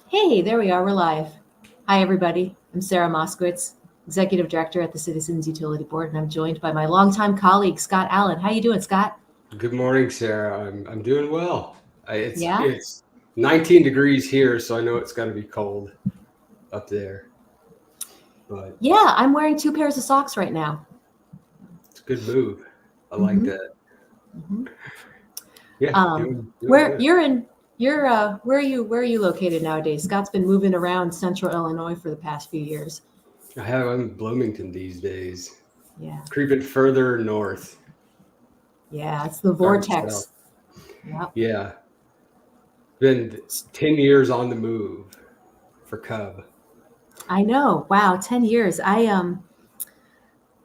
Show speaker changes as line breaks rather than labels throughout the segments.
Hey, there we are. We're live. Hi, everybody. I'm Sarah Moskowitz, Executive Director at the Citizens Utility Board, and I'm joined by my longtime colleague, Scott Allen. How you doing, Scott?
Good morning, Sarah. I'm doing well. It's
Yeah?
it's 19 degrees here, so I know it's got to be cold up there, but
Yeah, I'm wearing two pairs of socks right now.
it's a good move. I like
hmm
that.
hmm
Yeah,
Um,
doing
where
good.
you're in, you're where are you located nowadays? Scott's been moving around Central Illinois for the past few years.
I'm in Bloomington these days,
Yeah,
creeping further north,
yeah, it's the
starting south.
vortex. Yep.
Yeah, been 10 years on the move for CUB.
I know. Wow, 10 years.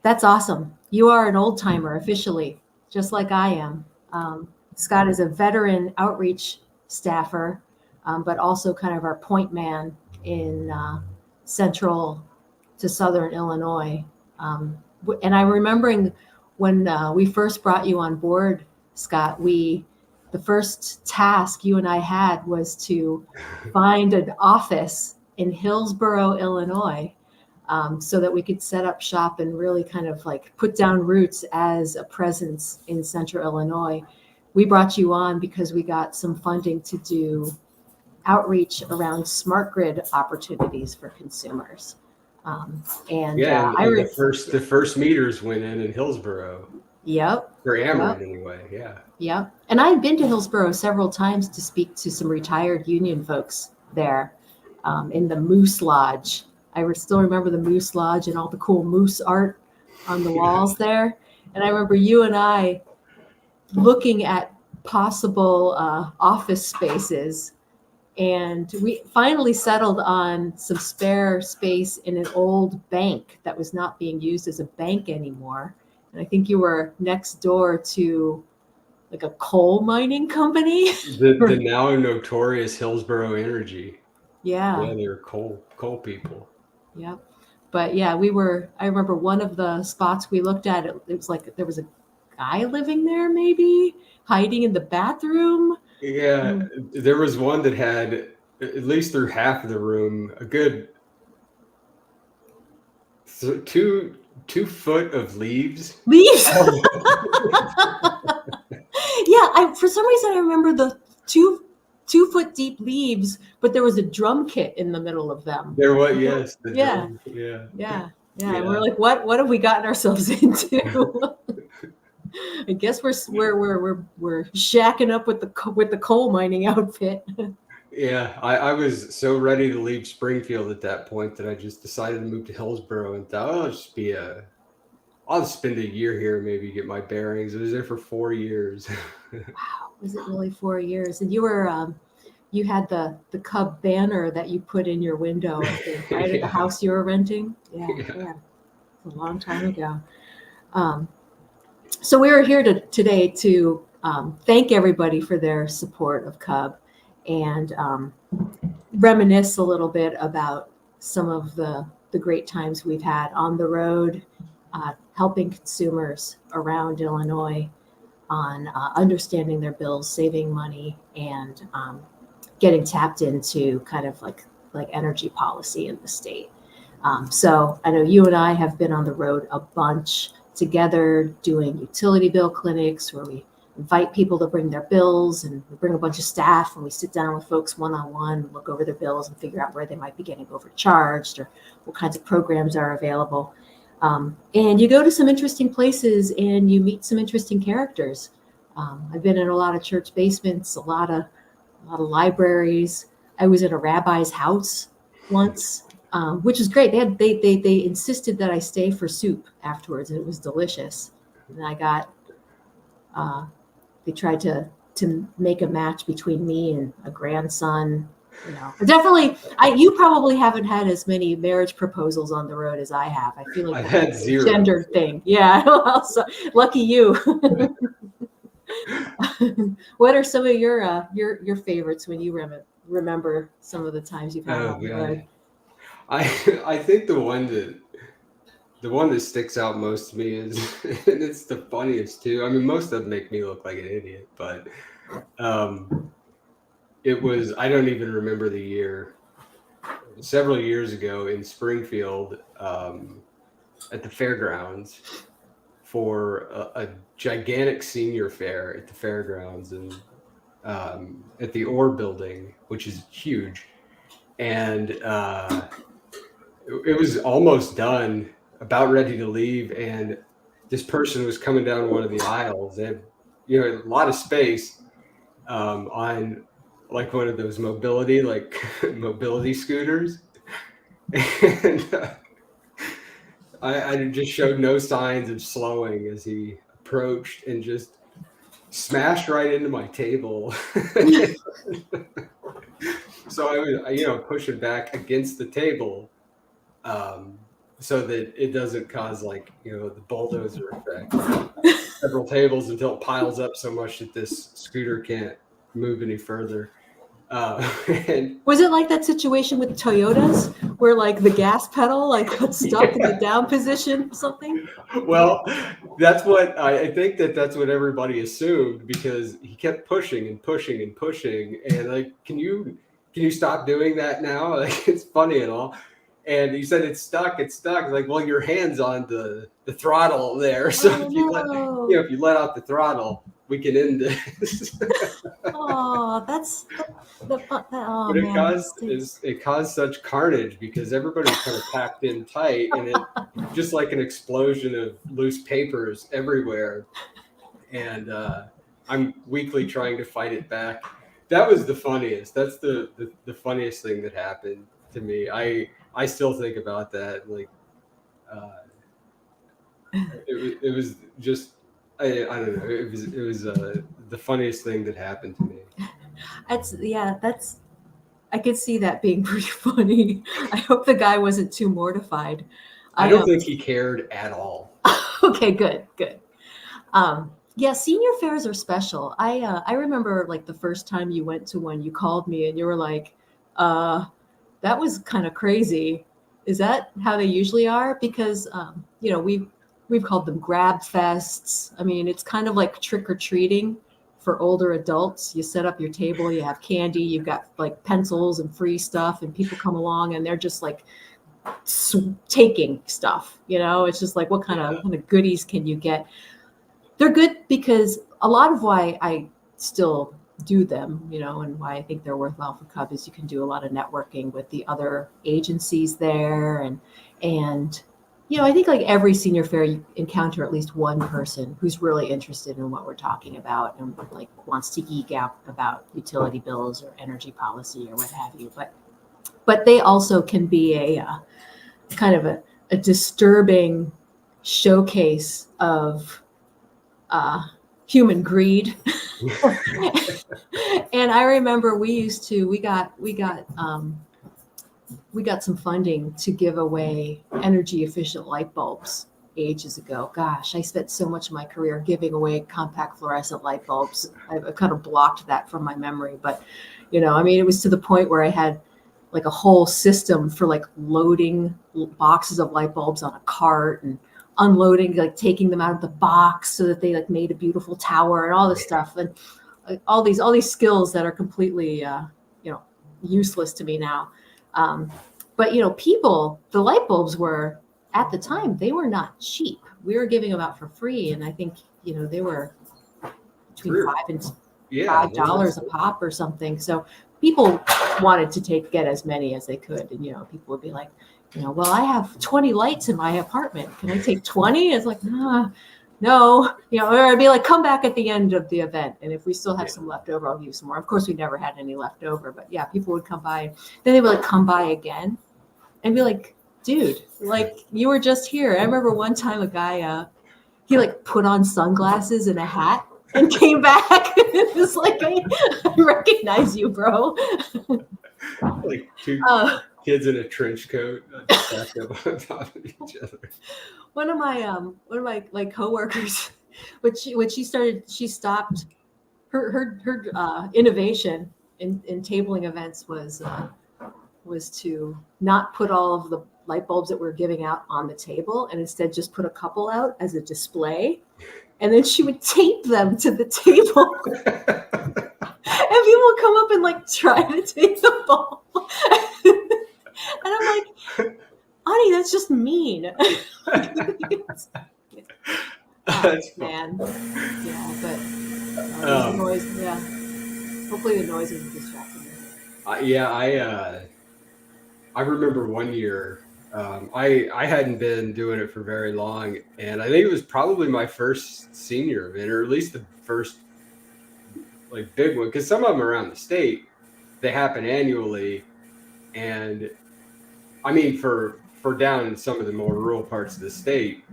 That's awesome. You are an old timer officially, just like I am. Scott is a veteran outreach staffer, but also kind of our point man in central to southern Illinois. And I'm remembering when we first brought you on board, Scott, the first task you and I had was to find an office in Hillsboro, Illinois, so that we could set up shop and really kind of like put down roots as a presence in central Illinois. We brought you on because we got some funding to do outreach around smart grid opportunities for consumers. Um, and
Yeah,
I,
and the first meters went in Hillsboro,
yep,
or
yep,
Ameren anyway. Yeah.
yep. And I've been to Hillsboro several times to speak to some retired union folks there, in the Moose Lodge. Still remember the Moose Lodge and all the cool moose art on the
Yeah.
walls there. And I remember you and I looking at possible office spaces, and we finally settled on some spare space in an old bank that was not being used as a bank anymore. And I think you were next door to like a coal mining company.
The now notorious Hillsboro Energy.
Yeah,
Yeah, they're coal people.
yeah. But yeah, I remember one of the spots we looked at, it was like there was a guy living there, maybe hiding in the bathroom.
Yeah,
Mm.
there was one that had at least through half of the room a good 2 foot of leaves.
Leaves.
Oh,
Yeah, for some reason I remember the 2 foot deep leaves, but there was a drum kit in the middle of them.
there was, yes, the
Yeah,
drum. Yeah,
yeah, yeah. And we're
yeah,
like, what have we gotten ourselves into? I guess we're shacking up with the coal mining outfit.
yeah. I was so ready to leave Springfield at that point that I just decided to move to Hillsboro and thought, oh, I'll just spend a year here, maybe get my bearings. I was there for 4 years.
Wow, was it really 4 years? And you had the CUB banner that you put in your window, I think, right, at the
Yeah,
house you were renting. Yeah,
yeah.
yeah, a long time ago. Um, so we are here today to thank everybody for their support of CUB and reminisce a little bit about some of the great times we've had on the road, helping consumers around Illinois on understanding their bills, saving money, and getting tapped into kind of like energy policy in the state. So I know you and I have been on the road a bunch together doing utility bill clinics where we invite people to bring their bills, and we bring a bunch of staff and we sit down with folks one-on-one, look over their bills and figure out where they might be getting overcharged or what kinds of programs are available. And you go to some interesting places and you meet some interesting characters. I've been in a lot of church basements, a lot of libraries. I was in a rabbi's house once, which was great. They insisted that I stay for soup afterwards, and it was delicious. And I got uh, they tried to make a match between me and a grandson. You know, definitely. You probably haven't had as many marriage proposals on the road as I have. I feel like
I've
that's
had
a
zero.
gendered thing. Yeah, well, so, lucky you. What are some of your favorites when you remember some of the times you've had
Oh
on the road?
God. I I think the one that sticks out most to me is, and it's the funniest too. I mean, most of them make me look like an idiot, but um, it was, I don't even remember the year. several years ago in Springfield at the fairgrounds for a gigantic senior fair at the fairgrounds and at the Orr building, which is huge. And it was almost done, about ready to leave. And this person was coming down one of the aisles. They had, a lot of space on like one of those mobility scooters. And I just showed no signs of slowing as he approached and just smashed right into my table. So I was, pushing back against the table so that it doesn't cause the bulldozer effect. Several tables until it piles up so much that this scooter can't move any further. And
Was it like that situation with Toyotas where the gas pedal got stuck in the down position or something?
Well, that's what I think that's what everybody assumed, because he kept pushing and pushing and pushing, and can you stop doing that now? It's funny and all. And he said, it's stuck. Well, your hand's on the throttle there. So if you let out the throttle, we can end this.
Oh, that's the fun. Oh,
But
man.
it caused such carnage because everybody's kind of packed in tight, and it just like an explosion of loose papers everywhere. And I'm weakly trying to fight it back. That was the funniest. That's the funniest thing that happened to me. I still think about that. It was just I don't know. It was the funniest thing that happened to me.
I could see that being pretty funny. I hope the guy wasn't too mortified.
I don't think he cared at all.
Okay, good. Yeah, senior fairs are special. I remember the first time you went to one, you called me and you were like, that was kind of crazy. Is that how they usually are? Because we've called them grab fests. I mean, it's kind of like trick or treating for older adults. You set up your table, you have candy, you've got pencils and free stuff, and people come along and they're just taking stuff. It's just what kind of goodies can you get? They're good because a lot of why I still do them, and why I think they're worthwhile for CUB is you can do a lot of networking with the other agencies there. And I think every senior fair you encounter at least one person who's really interested in what we're talking about and wants to geek out about utility bills or energy policy or what have you. But they also can be a kind of a disturbing showcase of human greed. And I remember we got some funding to give away energy efficient light bulbs ages ago. Gosh, I spent so much of my career giving away compact fluorescent light bulbs. I've kind of blocked that from my memory, but it was to the point where I had a whole system for loading boxes of light bulbs on a cart and unloading, taking them out of the box so that they made a beautiful tower and all this stuff, and all these skills that are completely useless to me now. But the light bulbs were, at the time, they were not cheap. We were giving them out for free, and I think they were between $5 a pop or something. So people wanted to get as many as they could, and people would be like, well, I have 20 lights in my apartment. Can I take 20? It's no, or I'd be come back at the end of the event, and if we still have some left over, I'll use some more. Of course, we never had any left over, but yeah, people would come by. Then they would come by again and be like, dude, you were just here. I remember one time a guy, he put on sunglasses and a hat and came back. It was I recognize you, bro.
Two kids in a trench coat stacked up on top of each other.
One of my coworkers, she stopped her innovation in tabling events was to not put all of the light bulbs that we're giving out on the table, and instead just put a couple out as a display, and then she would tape them to the table. And people would come up and try to take the bulb. it's just mean.
That's fun.
Man. Yeah, but there's
Um,
noise. Yeah. Hopefully the noise isn't distracting me.
I remember one year, I hadn't been doing it for very long, and I think it was probably my first senior event, or at least the first like big one, because some of them around the state, they happen annually, and I mean for down in some of the more rural parts of the state,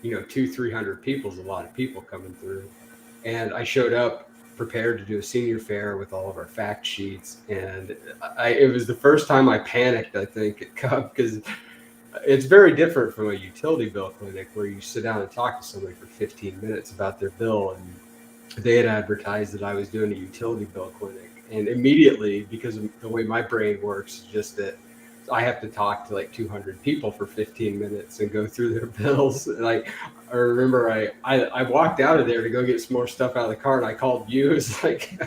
200-300 people is a lot of people coming through, and I showed up prepared to do a senior fair with all of our fact sheets, and it was the first time I panicked, I think, at CUB, because it's very different from a utility bill clinic where you sit down and talk to somebody for 15 minutes about their bill. And they had advertised that I was doing a utility bill clinic, and immediately, because of the way my brain works, just that I have to talk to like 200 people for 15 minutes and go through their bills. And I remember I walked out of there to go get some more stuff out of the car, and I called you. It's like,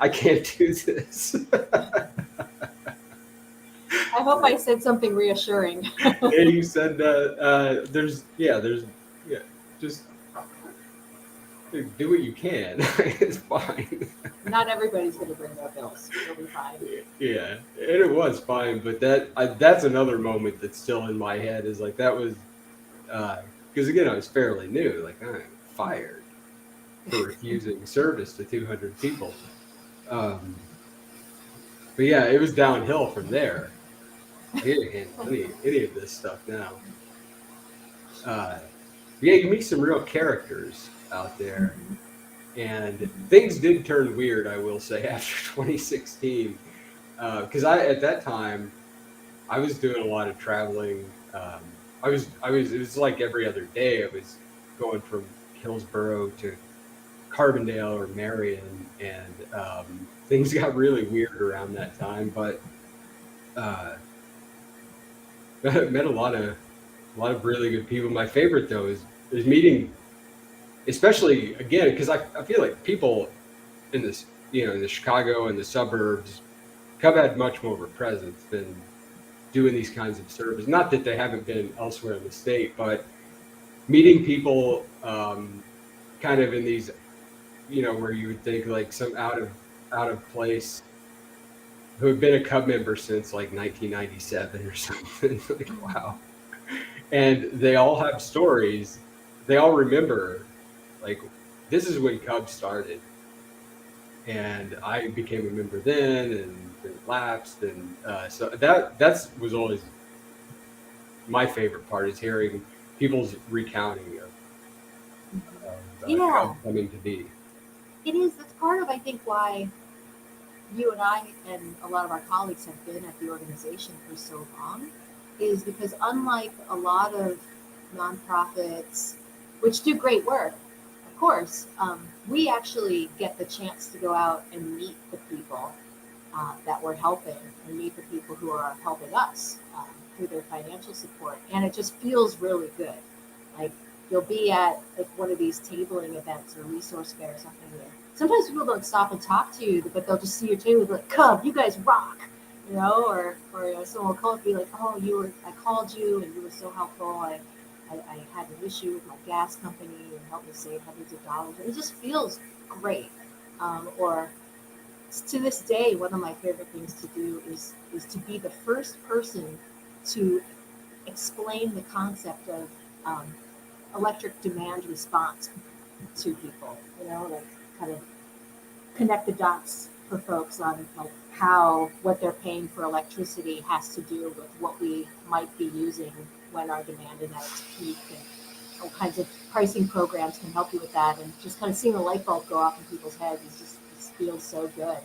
I can't do this.
I hope I said something reassuring.
And you said just do what you can. It's fine.
Not everybody's going to bring their bills. It'll be fine.
Yeah, and it was fine, but that's another moment that's still in my head, is like, that was because again, I was fairly new, like, I'm fired for refusing service to 200 people. But yeah, it was downhill from there. I didn't handle any of this stuff now. Yeah, you meet some real characters out there. And things did turn weird, I will say, after 2016. Because at that time, I was doing a lot of traveling. It was like every other day. I was going from Hillsborough to Carbondale or Marion, and things got really weird around that time. But I met a lot of really good people. My favorite though is meeting, especially again, because I feel like people in this, in the Chicago and the suburbs, CUB had much more of a presence than doing these kinds of service. Not that they haven't been elsewhere in the state, but meeting people kind of in these, where you would think like some out of place, who have been a CUB member since like 1997 or something. Like, wow. And they all have stories. They all remember, like, this is when CUB started, and I became a member then, and it lapsed, and so that was always my favorite part, is hearing people's recounting of CUB coming to be.
It is. That's part of, I think, why you and I and a lot of our colleagues have been at the organization for so long, is because unlike a lot of nonprofits, which do great work, of course, we actually get the chance to go out and meet the people that we're helping, and meet the people who are helping us through their financial support. And it just feels really good. Like, you'll be at like one of these tabling events or resource fair or something. Sometimes people don't stop and talk to you, but they'll just see your table and be like, CUB, you guys rock, or someone will call and be like, oh, I called you and you were so helpful. I had an issue with my gas company and helped me save hundreds of dollars. It just feels great. Or to this day, one of my favorite things to do is to be the first person to explain the concept of electric demand response to people, like kind of connect the dots for folks on like what they're paying for electricity has to do with what we might be using when our demand is at its peak, and all kinds of pricing programs can help you with that. And just kind of seeing the light bulb go off in people's heads just feels so good.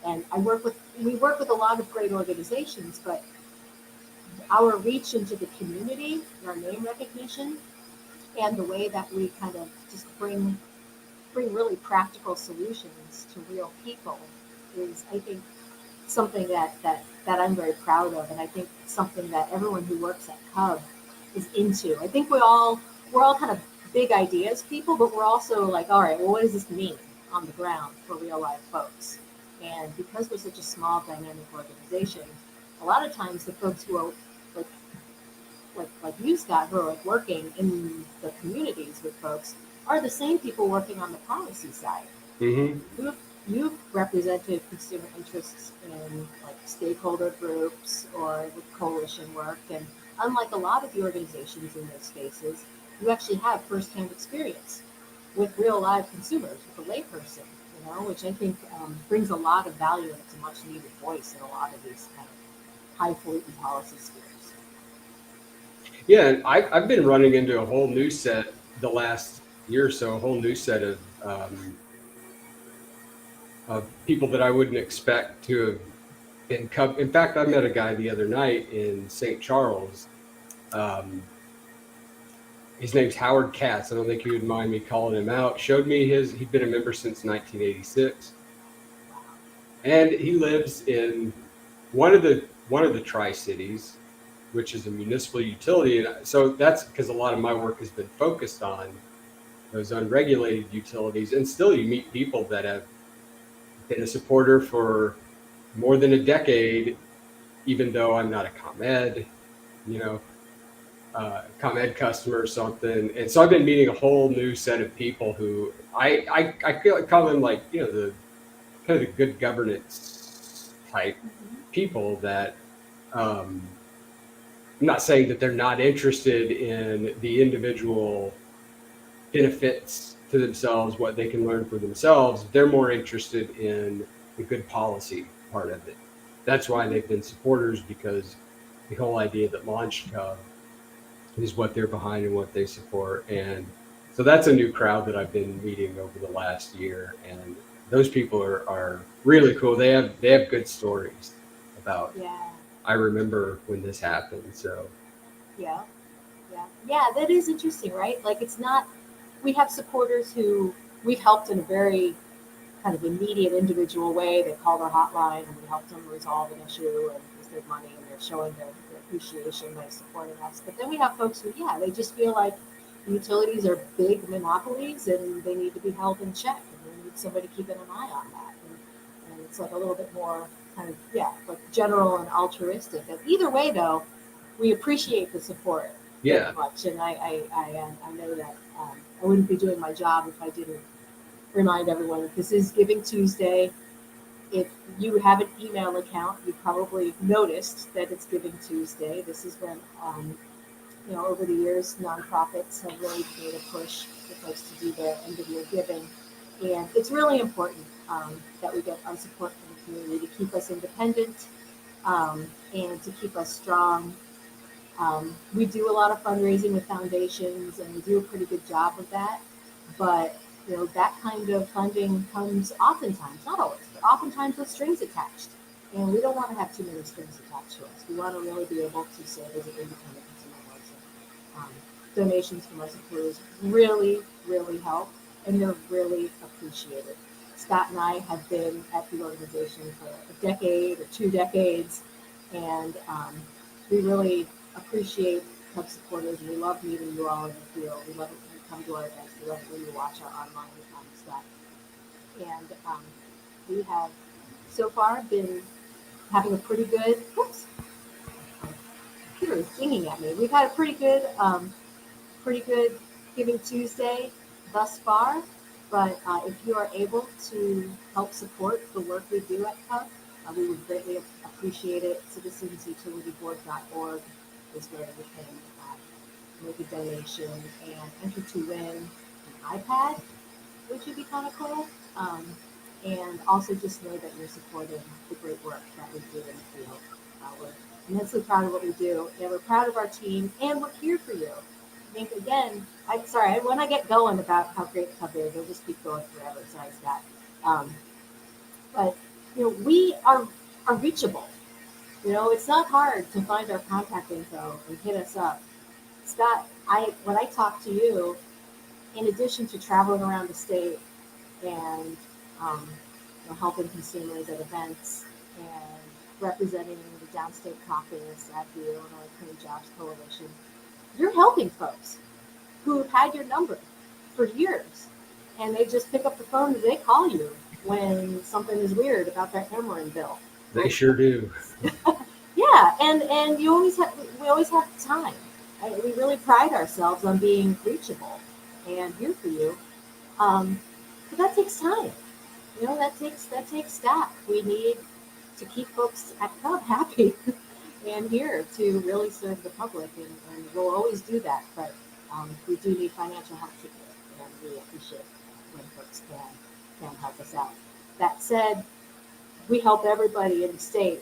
And we work with a lot of great organizations, but our reach into the community, our name recognition, and the way that we kind of just bring really practical solutions to real people is, I think, something that I'm very proud of, and I think something that everyone who works at CUB is into. I think we're all kind of big ideas people, but we're also like, all right, well, what does this mean on the ground for real life folks? And because we're such a small, dynamic organization, a lot of times the folks who are like like you, Scott, who are like working in the communities with folks, are the same people working on the policy side.
Mm-hmm.
You've represented consumer interests in like stakeholder groups or with coalition work, and unlike a lot of the organizations in those spaces, you actually have firsthand experience with real live consumers, with a layperson, which I think brings a lot of value and it's a much needed voice in a lot of these kind of highfalutin policy spheres.
Yeah, and I've been running into a whole new set the last year or so, a whole new set of people that I wouldn't expect to have been CUB. In fact, I met a guy the other night in St. Charles. His name's Howard Katz. I don't think you would mind me calling him out. Showed me he'd been a member since 1986. And he lives in one of the Tri-Cities, which is a municipal utility. And so that's because a lot of my work has been focused on those unregulated utilities. And still you meet people that have been a supporter for more than a decade, even though I'm not a ComEd, ComEd customer or something. And so I've been meeting a whole new set of people who I call them like, the kind of the good governance type people that I'm not saying that they're not interested in the individual benefits to themselves, what they can learn for themselves. They're more interested in the good policy part of it. That's why they've been supporters, because the whole idea that launched CUB is what they're behind and what they support. And so that's a new crowd that I've been meeting over the last year. And those people are really cool. They have good stories about, I remember when this happened. So
yeah, that is interesting, right? Like, it's not, we have supporters who we've helped in a very kind of immediate individual way. They called our hotline and we helped them resolve an issue and use their money, and they're showing their appreciation by supporting us. But then we have folks who, they just feel like utilities are big monopolies and they need to be held in check, and we need somebody keeping an eye on that. And it's like a little bit more kind of, like general and altruistic. And either way, though, we appreciate the support very much. And I know that I wouldn't be doing my job if I didn't remind everyone that this is Giving Tuesday. If you have an email account, you probably noticed that it's Giving Tuesday. This is when, over the years, nonprofits have really made a push for folks to do their end of year giving. And it's really important that we get our support from the community to keep us independent and to keep us strong. We do a lot of fundraising with foundations, and we do a pretty good job of that. But that kind of funding comes oftentimes, not always, but oftentimes with strings attached. And we don't want to have too many strings attached to us. We want to really be able to serve as an independent consumer voice. Donations from our supporters really, really help, and they're really appreciated. Scott and I have been at the organization for a decade or 2 decades, and we really appreciate CUB supporters, and we love meeting you all in the field. We love it when you come to our events. We love it when you watch our online stuff. And we have so far been having a pretty good, computer is dinging at me. We've had a pretty good Giving Tuesday thus far. But if you are able to help support the work we do at CUB, we would greatly appreciate it. citizensutilityboard.org is where you can make a donation and enter to win an iPad, which would be kind of cool. And also just know that you're supporting the great work that we do in the field. We're immensely proud of what we do, and we're proud of our team, and we're here for you. I think, again, when I get going about how great CUB is, I'll just keep going forever. Sorry, Scott. But we are reachable. It's not hard to find our contact info and hit us up. Scott, when I talk to you, in addition to traveling around the state and helping consumers at events and representing the Downstate Caucus at the Illinois Clean Jobs Coalition, you're helping folks who have had your number for years, and they just pick up the phone and they call you when something is weird about that hammering bill.
They sure do.
Yeah, and we always have time. We really pride ourselves on being reachable and here for you. But that takes time. That takes staff. We need to keep folks at CUB happy and here to really serve the public, and we'll always do that. But we do need financial help to do it, and we appreciate when folks can help us out. That said, we help everybody in the state.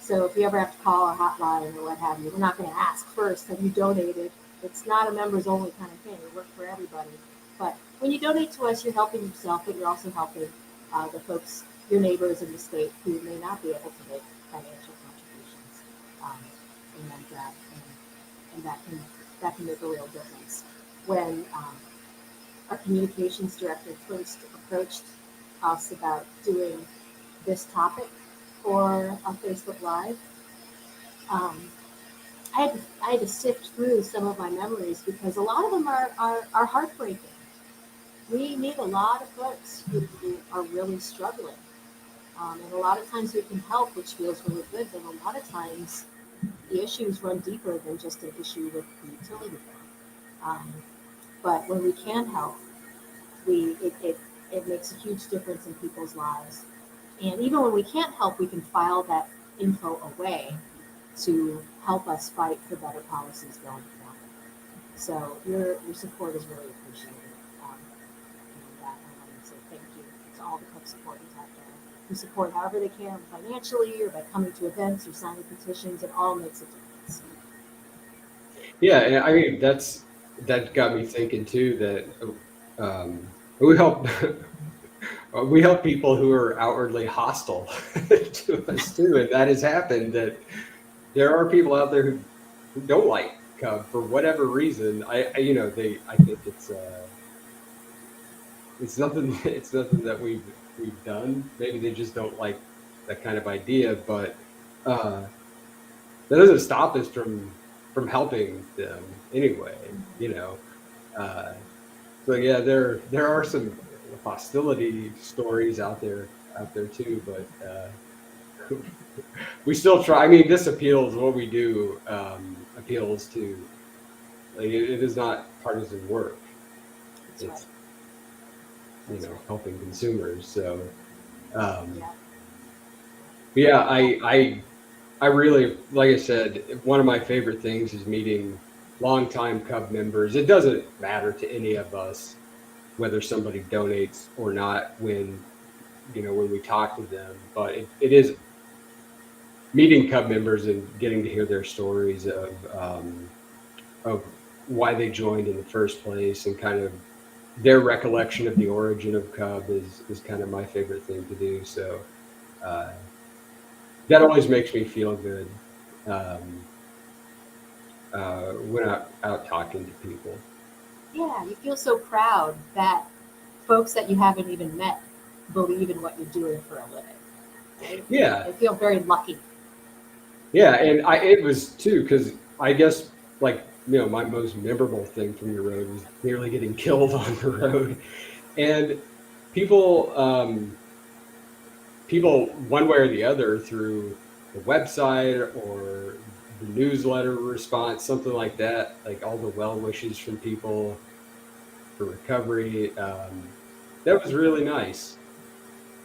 So if you ever have to call our hotline or what have you, we're not going to ask first, have you donated? It's not a members only kind of thing. We work for everybody. But when you donate to us, you're helping yourself, but you're also helping the folks, your neighbors in the state who may not be able to make financial contributions. Um, and that can make a real difference. When our communications director first approached us about doing this topic for a Facebook Live, I had to sift through some of my memories because a lot of them are heartbreaking. We meet a lot of folks who are really struggling. And a lot of times we can help, which feels really good, but a lot of times the issues run deeper than just an issue with the utility bill. But when we can help, it makes a huge difference in people's lives. And even when we can't help, we can file that info away to help us fight for better policies going forward. So your support is really appreciated. And I want to say thank you to all the CUB supporters out there who support however they can financially or by coming to events or signing petitions. It all makes a difference.
Yeah, and I mean that got me thinking too that we help we help people who are outwardly hostile to us too, and that has happened. That there are people out there who don't like CUB for whatever reason. I think it's nothing it's nothing that we've done. Maybe they just don't like that kind of idea, but uh, that doesn't stop us from helping them anyway. You know, uh, so yeah, there are some hostility stories out there too, but we still try. I mean, this appeals. What we do appeals to, like, it is not partisan work.
That's right.
It's
That's right.
helping consumers. So um,
Yeah.
yeah, I really, like I said, one of my favorite things is meeting longtime CUB members. It doesn't matter to any of us whether somebody donates or not when we talk to them, but it is meeting CUB members and getting to hear their stories of why they joined in the first place and kind of their recollection of the origin of CUB is kind of my favorite thing to do. So uh, that always makes me feel good um, when I'm out talking to people.
Yeah, you feel so proud that folks that you haven't even met believe in what you're doing for a living. Right?
Yeah,
I feel very lucky.
yeah, and it was too because I guess like my most memorable thing from the road was nearly getting killed on the road, and people people one way or the other through the website or the newsletter response, something like that, like all the well wishes from people for recovery. That was really nice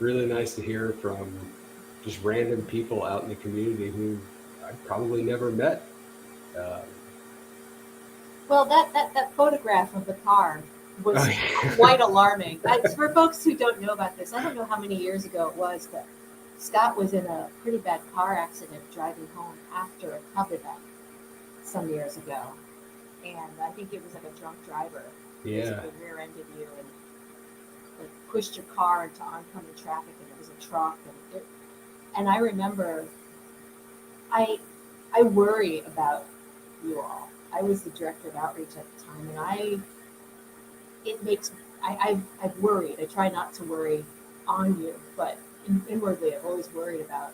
to hear from just random people out in the community who I probably never met. Um,
Well, that photograph of the car
oh,
was
yeah.
quite alarming. For folks who don't know about this, I don't know how many years ago it was, but Scott was in a pretty bad car accident driving home after a CUB event some years ago. And I think it was like a drunk driver
Yeah.
basically rear-ended you and like pushed your car into oncoming traffic, and it was a truck. And I remember I I worry about you all. I was the director of outreach at the time, and it makes I've worried. I try not to worry on you, but inwardly, I've always worried about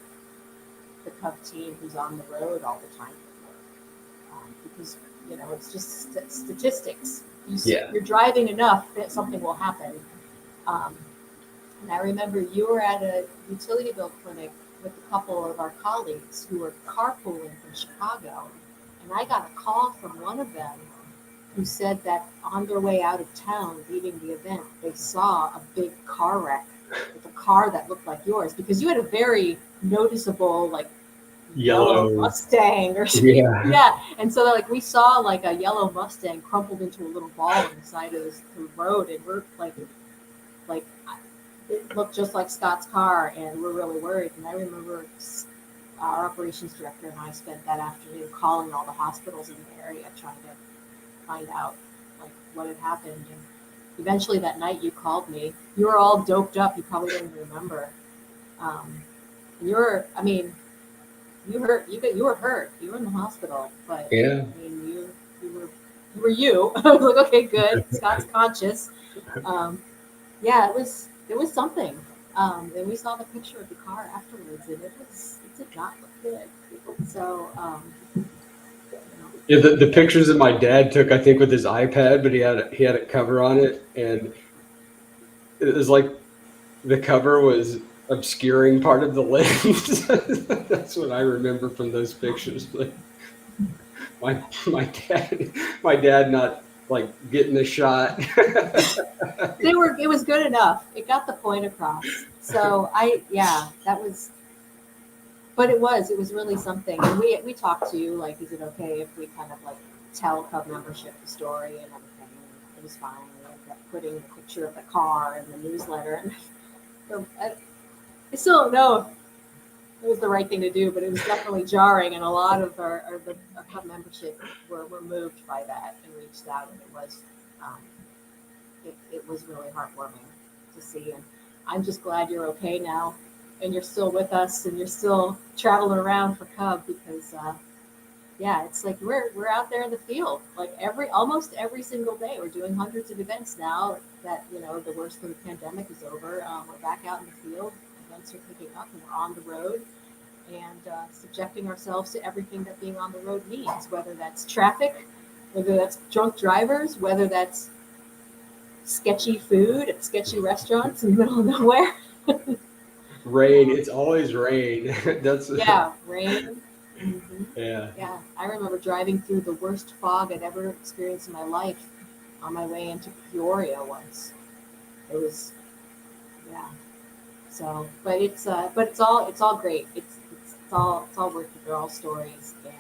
the CUB team who's on the road all the time for work, because it's just statistics.
Yeah.
You're driving enough that something will happen. Um, and I remember you were at a utility bill clinic with a couple of our colleagues who were carpooling from Chicago, And I got a call from one of them who said that on their way out of town leaving the event, they saw a big car wreck with a car that looked like yours, because you had a very noticeable, like, yellow
Yellow.
Mustang or something.
Yeah.
Yeah. And so like we saw like a yellow Mustang crumpled into a little ball on the side of the road, and we're like it looked just like Scott's car, and we're really worried. And I remember our operations director and I spent that afternoon calling all the hospitals in the area trying to find out like what had happened. And eventually that night you called me. You were all doped up. You probably don't even remember. And I mean, you were hurt. You were in the hospital, but
Yeah.
I mean, you were you. I was like, okay, good. Scott's conscious. Yeah, it was something. And we saw the picture of the car afterwards, and it did not look good. So, you know.
Yeah, the pictures that my dad took, I think, with his iPad, but he had a cover on it, and it was like the cover was obscuring part of the lens. That's what I remember from those pictures. But my dad not like getting the shot.
It was good enough. It got the point across. So but it was really something. And we talked to you, like, is it okay if we kind of like tell CUB membership the story and everything? And it was fine. We ended up putting the picture of the car in the newsletter. And I still don't know if it was the right thing to do, but it was definitely jarring. And a lot of our CUB membership were moved by that and reached out. And it was really heartwarming to see. And I'm just glad you're okay now, and you're still with us, and you're still traveling around for CUB, because it's like we're out there in the field like almost every single day. We're doing hundreds of events now that the worst of the pandemic is over. We're back out in the field. Events are picking up, and we're on the road, and subjecting ourselves to everything that being on the road means, whether that's traffic, whether that's drunk drivers, whether that's sketchy food at sketchy restaurants in the middle of nowhere.
Rain. It's always rain. That's
Rain. Mm-hmm. Yeah. I remember driving through the worst fog I'd ever experienced in my life on my way into Peoria once. It was, yeah. So, but it's all great. It's all worth it. They're all stories, and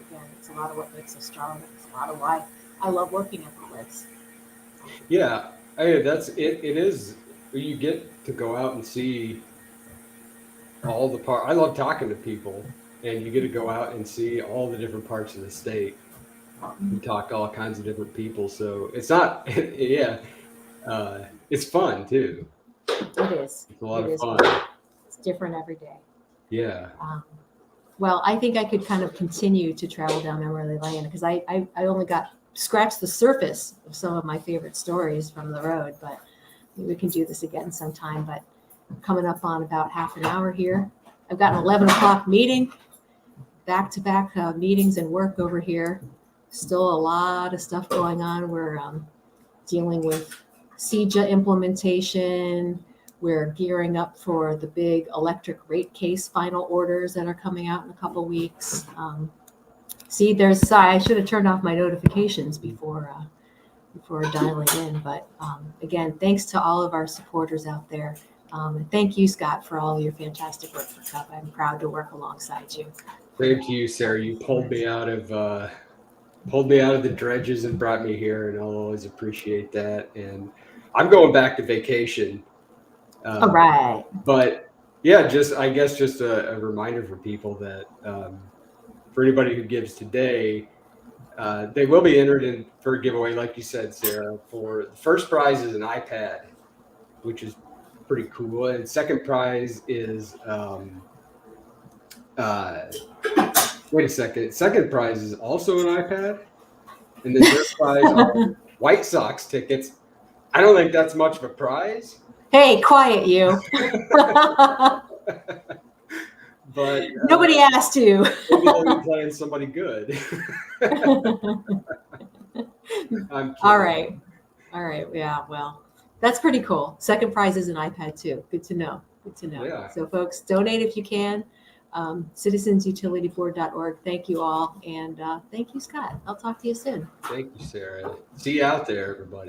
again, it's a lot of what makes us strong. It's a lot of why I love working at the Liz.
Yeah, that's it. It is. You get to go out and see all the part. I love talking to people, and you get to go out and see all the different parts of the state. You talk to all kinds of different people, so it's not. Yeah, it's fun too.
It is.
It's a lot of fun.
It's different every day.
Yeah.
Well, I think I could kind of continue to travel down memory lane, because I only scratched the surface of some of my favorite stories from the road, but maybe we can do this again sometime. But coming up on about half an hour here. I've got an 11 o'clock meeting, back-to-back meetings and work over here. Still a lot of stuff going on. We're dealing with CJA implementation. We're gearing up for the big electric rate case final orders that are coming out in a couple weeks. I should have turned off my notifications before dialing in. But again, thanks to all of our supporters out there. And thank you, Scott, for all your fantastic work for CUB. I'm proud to work alongside you.
Same to you, Sarah. You pulled me out of the dredges and brought me here, and I'll always appreciate that. And I'm going back to vacation.
All right.
But yeah, just a reminder for people that for anybody who gives today, they will be entered in for a giveaway, like you said, Sarah. For the first prize is an iPad, which is pretty cool, and second prize is wait a second. Second prize is also an iPad, and then third prize are White Sox tickets. I don't think that's much of a prize.
Hey, quiet you.
But
nobody asked you.
Maybe they'll be playing somebody good.
All right. Yeah, well, that's pretty cool. Second prize is an iPad too. Good to know.
Yeah.
So folks, donate if you can. citizensutilityboard.org. Thank you all. And thank you, Scott. I'll talk to you soon.
Thank you, Sarah. See you out there, everybody.